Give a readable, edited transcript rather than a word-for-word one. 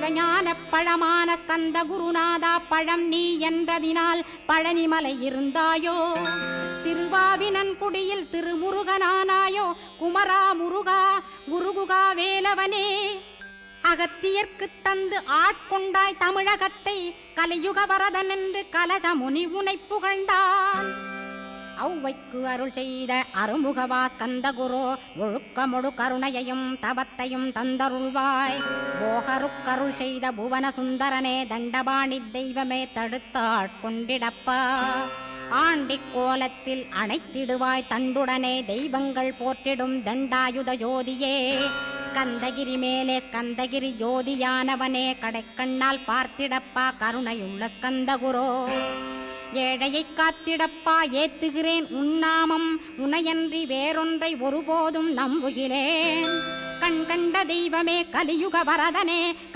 சிவஞான பழமான ஸ்கந்த குருநாதா பழம் நீ என்றதினால் பழனிமலை இருந்தாயோ திருவாவினன்குடியில் திருமுருகனானாயோ குமரா முருகா குருகுகா வேலவனே அகத்தியர்க்கு தந்து ஆட்கொண்டாய் தமிழகத்தை கலியுக வரதன் என்று கலசமுனி உனை புகழ்ந்தான் ஔவைக்கு அருள் செய்த அருமுகவா ஸ்கந்தகுரு ஒழுக்கமொடு கருணையையும் தவத்தையும் தந்தருள்வாய் போகருக்கருள் செய்த புவன சுந்தரனே தண்டபாணி தெய்வமே தடுத்தாட்கொண்டிடப்பா ஆண்டி கோலத்தில் அணைத்திடுவாய் தண்டுடனே தெய்வங்கள் போற்றிடும் தண்டாயுத ஜோதியே ஸ்கந்தகிரி மேலே ஸ்கந்தகிரி ஜோதியானவனே கடைக்கண்ணால் பார்த்திடப்பா கருணையுள்ள ஸ்கந்தகுரு ஏழையை காத்திடப்பா ஏத்துகிறேன் உன்னாமம் உனையன்றி வேறொன்றை ஒருபோதும் நம்புகிறேன் கண் கண்ட தெய்வமே கலியுக வரதனே